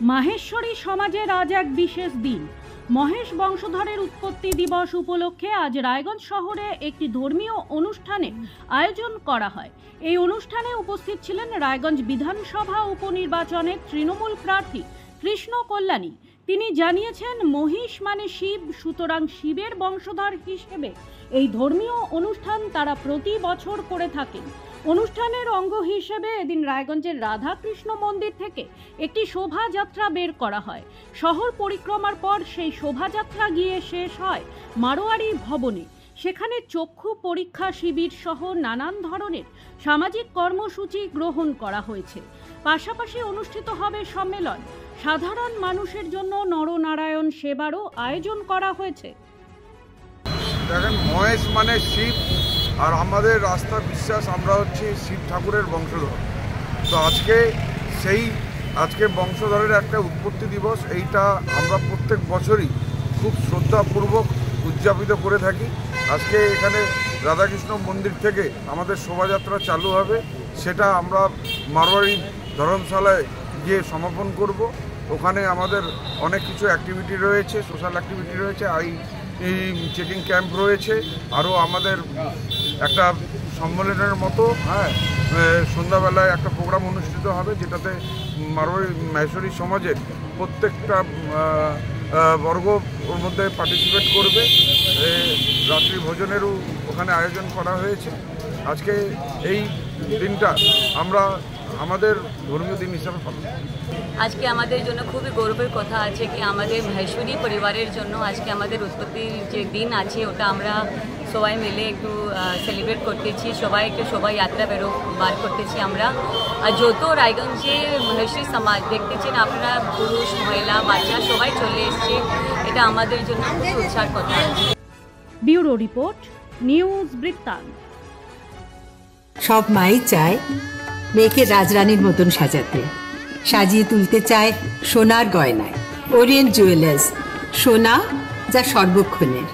মাহেশ্বরী সমাজের আজ এক বিশেষ দিন। মহেশ বংশধরের উৎপত্তি দিবস উপলক্ষে আজ রায়গঞ্জ শহরে একটি ধর্মীয় অনুষ্ঠানের আয়োজন করা হয়। এই অনুষ্ঠানে উপস্থিত ছিলেন রায়গঞ্জ বিধানসভা উপনির্বাচনের তৃণমূল প্রার্থী কৃষ্ণ কল্যাণী। তিনি জানিয়েছেন, মহিষ মানে শিব, সুতরাং শিবের বংশধর হিসেবে এই ধর্মীয় অনুষ্ঠান তারা প্রতি বছর করে থাকেন। অনুষ্ঠানের অঙ্গ হিসেবে এদিন রায়গঞ্জের রাধাকৃষ্ণ মন্দির থেকে একটি শোভাযাত্রা বের করা হয়। শহর পরিক্রমার পর সেই শোভাযাত্রা গিয়ে শেষ হয় মারোয়ারি ভবনে। সেখানে চক্ষু পরীক্ষা শিবির সহ নানান ধরনের সামাজিক কর্মসূচি গ্রহণ করা হয়েছে। পাশাপাশি অনুষ্ঠিত হবে সম্মেলন। সাধারণ মানুষের জন্য নরনারায়ণ সেবারও আয়োজন করা হয়েছে। দেখেন, মহেশ মানে শিব, আর আমাদের রাস্তা বিশ্বাস আমরা হচ্ছে শিব ঠাকুরের বংশধর। তো আজকে বংশধরের একটা উৎপত্তি দিবস, এইটা আমরা প্রত্যেক বছরই খুব শ্রদ্ধাপূর্বক উদযাপিত করে থাকি। আজকে এখানে রাধাকৃষ্ণ মন্দির থেকে আমাদের শোভাযাত্রা চালু হবে, সেটা আমরা মারোয়ারি ধর্মশালায় গিয়ে সমাপন করব। ওখানে আমাদের অনেক কিছু অ্যাক্টিভিটি রয়েছে, সোশ্যাল অ্যাক্টিভিটি রয়েছে, এই চেকিং ক্যাম্প রয়েছে, আরও আমাদের একটা সম্মেলনের মতো সন্ধ্যাবেলায় একটা প্রোগ্রাম অনুষ্ঠিত হবে, যেটাতে মাহেশ্বরী সমাজের প্রত্যেকটা বর্গ ওর মধ্যে পার্টিসিপেট করবে। রাত্রি ভোজনেরও ওখানে আয়োজন করা হয়েছে। আজকে এই দিনটা আমরা আমাদের ধর্মীয় দিন হিসাবে পালন করি। আজকে আমাদের জন্য খুবই গৌরবের কথা আছে কি আমাদের মাহেশ্বরী পরিবারের জন্য আজকে আমাদের উৎপত্তির যে দিন আছে ওটা আমরা সবাই মিলে একটু সেলিব্রেট করতেছি। সবাই একটু শোভাযাত্রা বার করতেছি আমরা। আর যত রায়গঞ্জে মাহেশ্বরী সমাজ দেখতেছেন আপনারা, পুরুষ মহিলা বাচ্চা সবাই চলে এসছে, এটা আমাদের জন্য খুব উৎসাহের কথা আছে। ব্যুরো রিপোর্ট, নিউজ বৃত্তান্ত। সব মাই চায় মেয়েকে রাজরানীর মতন সাজাতে, সাজিয়ে তুলতে চায় সোনার গয়নায়। ওরিয়েন্ট জুয়েলার্স, সোনা যা সর্বক্ষণের।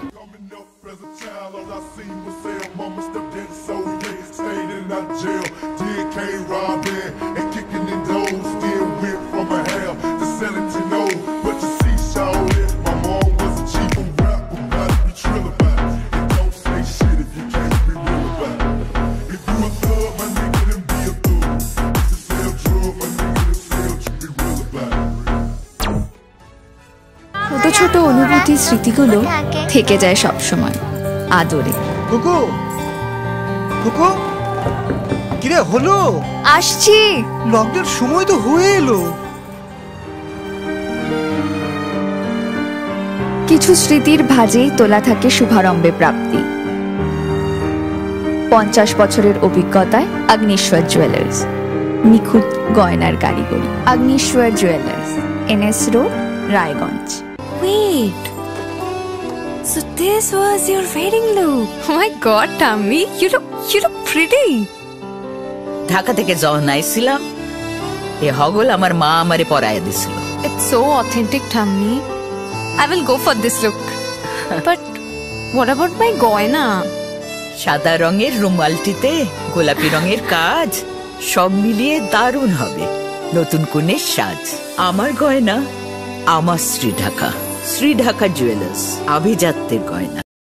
ছোট ছোট অনুভূতি, স্মৃতিগুলো থেকে যায় সব সময় আদরে। কুকু কুকু, কিরে হলো? আসছি, লকডাউন সময় তো হয়ে এলো। কিছু স্মৃতির ভাজেই তোলা থাকে শুভারম্ভে প্রাপ্তি। 50 বছরের অভিজ্ঞতায় আগ্নেশ্বর জুয়েলার্স, নিখুঁত গয়নার কারিগরি। Agneshwar jewellers, NS road, Raiganj. Wait, so this was your wedding look? Oh my God, Tammy, you look pretty. Dhaka থেকে যখন আইছিলাম, এ হগল আমার মা আমারে পরায় দিছিল। It's so authentic, Tammy. I will go for this look. But what about my goina? সাদা রঙের রুমালটিতে গোলাপি রঙের কাজ, সব মিলিয়ে দারুণ হবে নতুন কনের সাজ। আমার গয়না আমার শ্রী ঢাকা জুয়েলার্স, আভিজাত্যের গয়না।